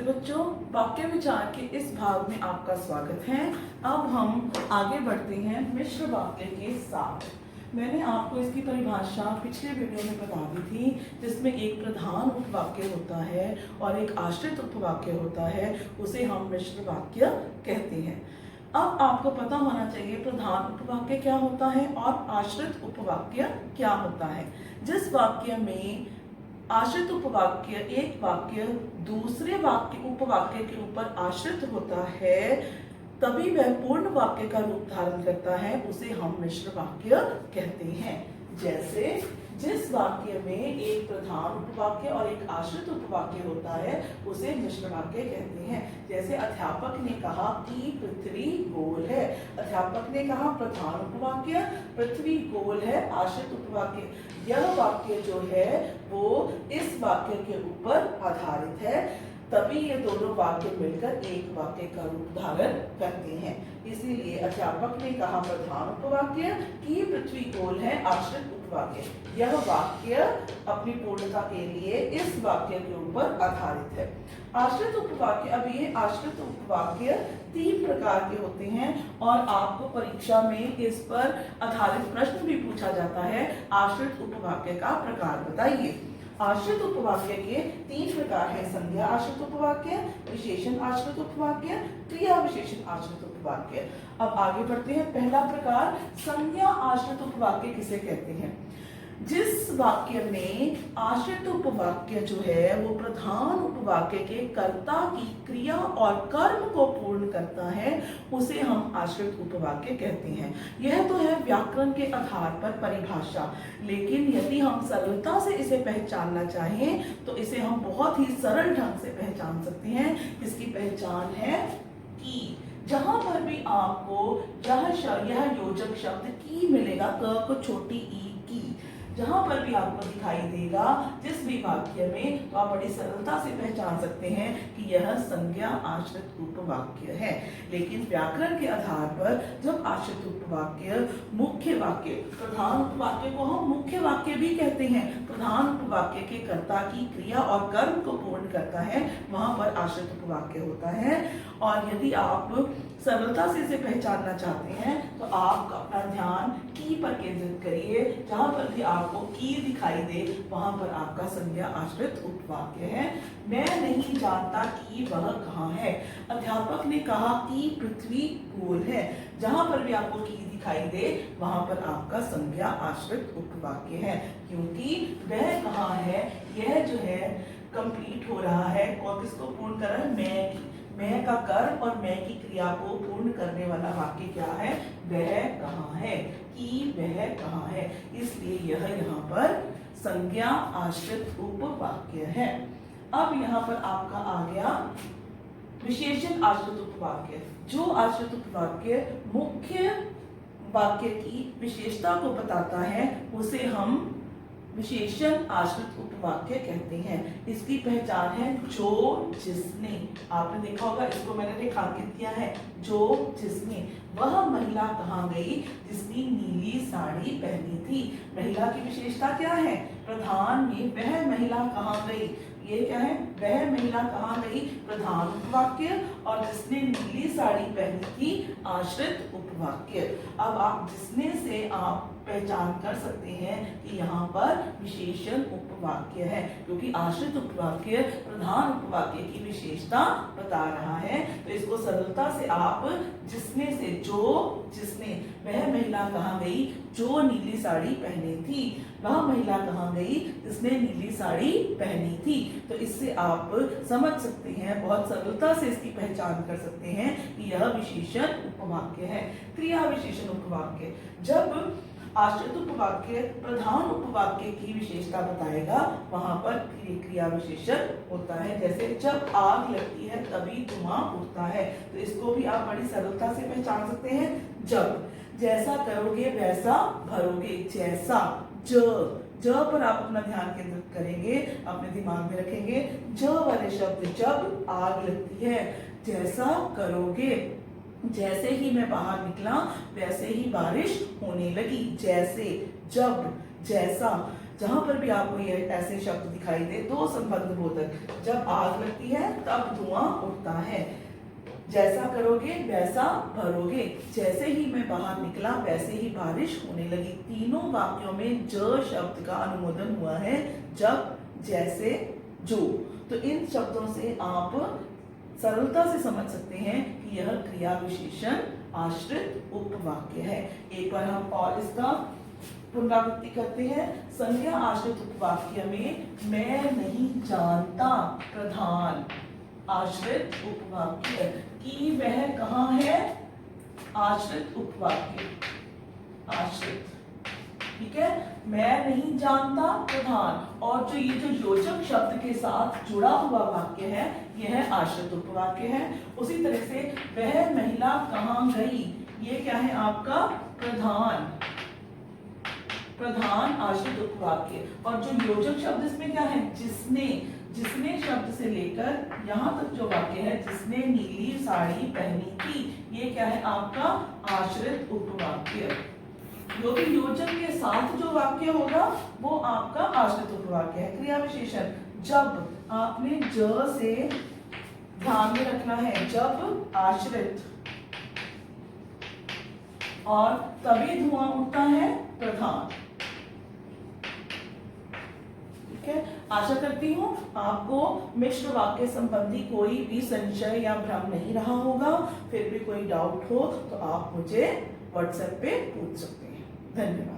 बच्चों, वाक्य विचार के इस भाग में आपका स्वागत है। अब हम आगे बढ़ते हैं मिश्र वाक्य के साथ। मैंने आपको इसकी परिभाषा पिछले वीडियो में बता दी थी, जिसमें एक प्रधान उपवाक्य होता है और एक आश्रित उपवाक्य होता है, उसे हम मिश्र वाक्य कहते हैं। अब आपको पता होना चाहिए प्रधान उपवाक्य क्या होता है और आश्रित उपवाक्य क्या होता है। जिस वाक्य में आश्रित उपवाक्य एक वाक्य दूसरे वाक्य उपवाक्य के ऊपर आश्रित होता है, तभी वह पूर्ण वाक्य का रूप धारण करता है, उसे हम मिश्र वाक्य कहते हैं। जैसे जिस वाक्य में एक प्रधान उपवाक्य और एक आश्रित उपवाक्य होता है, उसे मिश्र वाक्य कहते हैं। जैसे अध्यापक ने कहा कि पृथ्वी गोल है। अध्यापक ने कहा प्रधान उपवाक्य, पृथ्वी गोल है आश्रित उपवाक्य। यह वाक्य जो है वो इस वाक्य के ऊपर आधारित है, तभी ये दोनों वाक्य मिलकर एक वाक्य का रूप धारण करते हैं। इसीलिए अध्यापक ने कहा प्रधान उपवाक्य कि पृथ्वी गोल है आश्रित उपवाक्य। यह वाक्य अपनी पूर्णता के लिए इस वाक्य के ऊपर आधारित है। आश्रित उपवाक्य, अब ये आश्रित उपवाक्य 3 प्रकार के होते हैं और आपको परीक्षा में इस पर आधारित प्रश्न भी पूछा जाता है। आश्रित उपवाक्य का प्रकार बताइए। आश्रित उपवाक्य के 3 प्रकार हैं: संज्ञा आश्रित उपवाक्य, विशेषण आश्रित उपवाक्य, क्रिया विशेषण आश्रित उपवाक्य। अब आगे बढ़ते हैं। पहला प्रकार संज्ञा आश्रित उपवाक्य किसे कहते हैं? जिस वाक्य में आश्रित उपवाक्य जो है वो प्रधान उपवाक्य के कर्ता की क्रिया और कर्म को पूर्ण करता है, उसे हम आश्रित उपवाक्य कहते हैं। यह तो है व्याकरण के आधार पर परिभाषा, लेकिन यदि हम सरलता से इसे पहचानना चाहें तो इसे हम बहुत ही सरल ढंग से पहचान सकते हैं। इसकी पहचान है कि जहां पर भी आपको यह योजक शब्द की मिलेगा, क को छोटी ई की, जहां पर भी आपको दिखाई देगा जिस भी वाक्य में, तो आप बड़ी सरलता से पहचान सकते हैं कि यह संज्ञा आश्रित उपवाक्य है। लेकिन व्याकरण के आधार पर जब आश्रित उपवाक्य मुख्य वाक्य, प्रधान उपवाक्य को हम मुख्य वाक्य भी कहते हैं, प्रधान उपवाक्य के कर्ता की क्रिया और कर्म को पूर्ण करता है, वहां पर आश्रित उपवाक्य होता है। और यदि आप सरलता से इसे पहचानना चाहते हैं तो आप अपना ध्यान की पर केंद्रित करिए। जहां पर भी आपको की दिखाई दे वहां पर आपका संज्ञा आश्रित उपवाक्य है। मैं नहीं जानता कि वह कहाँ है। अध्यापक ने कहा कि पृथ्वी गोल है। जहां पर भी आपको की दिखाई दे वहां पर आपका संज्ञा आश्रित उपवाक्य है, क्योंकि वह कहाँ है, यह जो है कंप्लीट हो रहा है और किसको पूर्ण कर रहा है? मैं का कर्म और मैं की क्रिया को पूर्ण करने वाला वाक्य क्या है? वह कहाँ है, कि वह कहाँ है। इसलिए यह यहाँ पर संज्ञा आश्रित उपवाक्य है। अब यहाँ पर आपका आ गया विशेषण आश्रित उपवाक्य। जो आश्रित उपवाक्य मुख्य वाक्य की विशेषता को बताता है, उसे हम विशेषण आश्रित उपवाक्य कहते हैं। इसकी पहचान है जो जिसने। आपने देखा होगा, इसको मैंने रेखांकित किया है। जो जिसने, वह महिला कहाँ गई जिसने नीली साड़ी पहनी थी। महिला की विशेषता क्या है? प्रधान में वह महिला कहाँ गई, ये क्या है? वह महिला कहाँ गई, प्रधान उपवाक्य, और जिसने नीली साड़ी पहनी थी आश्रित उपवाक्य। अब आप जिसने से आप पहचान कर सकते हैं कि यहाँ पर विशेषण उपवाक्य है, क्योंकि आश्रित उपवाक्य प्रधान उपवाक्य की विशेषता बता रहा है। तो इसको सरलता से आप जिसने से, जो जिसने, वह महिला कहाँ गई जो नीली साड़ी पहनी थी, वह महिला कहाँ गई जिसने नीली साड़ी पहनी थी। तो इससे आप समझ सकते हैं, बहुत सरलता से इसकी पहचान कर सकते हैं कि यह विशेषण उपवाक्य है। क्रिया विशेषण उपवाक्य, जब आश्रित उपवाक्य प्रधान उपवाक्य की विशेषता बताएगा, वहां पर क्रिया विशेषण होता है। जैसे जब आग लगती है तभी धुआं उठता है, तो इसको भी आप बड़ी सरलता से पहचान सकते हैं। जब, जैसा करोगे वैसा भरोगे। जैसा, ज पर आप अपना ध्यान केंद्रित करेंगे, अपने दिमाग में रखेंगे। ज वाले शब्द, जब आग लगती है, जैसा करोगे, जैसे ही मैं बाहर निकला वैसे ही बारिश होने लगी। जैसे, जब, जैसा, जहां पर भी आपको ये ऐसे शब्द दिखाई दे, दो संबंध बोधक, जब आग लगती है तब धुआं उठता है, जैसा करोगे वैसा भरोगे, जैसे ही मैं बाहर निकला वैसे ही बारिश होने लगी। तीनों वाक्यों में ज शब्द का अनुमोदन हुआ है, जब, जैसे, जो। तो इन शब्दों से आप सरलता से समझ सकते हैं कि यह क्रिया विशेषण आश्रित उपवाक्य है। एक बार हम और इसका पुनरावृत्ति करते हैं। संज्ञा आश्रित उपवाक्य में मैं नहीं जानता प्रधान आश्रित उपवाक्य कि वह कहाँ है, आश्रित उपवाक्य, आश्रित, ठीक है। मैं नहीं जानता प्रधान, और जो ये जो योजक शब्द के साथ जुड़ा हुआ वाक्य है यह आश्रित उपवाक्य है। उसी तरह से वह महिला कहाँ गई, ये क्या है आपका प्रधान, प्रधान आश्रित उपवाक्य। और जो योजक शब्द इसमें क्या है, जिसने, जिसने शब्द से लेकर यहां तक जो वाक्य है, जिसने नीली साड़ी पहनी थी, ये क्या है आपका आश्रित उपवाक्य। जो भी योजक के साथ जो वाक्य होगा वो आपका आश्रित उपवाक्य है। क्रिया विशेषण जब, आपने ज से ध्यान में रखना है, जब आश्रित, और तभी धुआं उठता है प्रधान, ठीक है। आशा करती हूँ आपको मिश्र वाक्य संबंधी कोई भी संशय या भ्रम नहीं रहा होगा। फिर भी कोई डाउट हो तो आप मुझे व्हाट्सएप पे पूछ सकते हैं। धन्यवाद।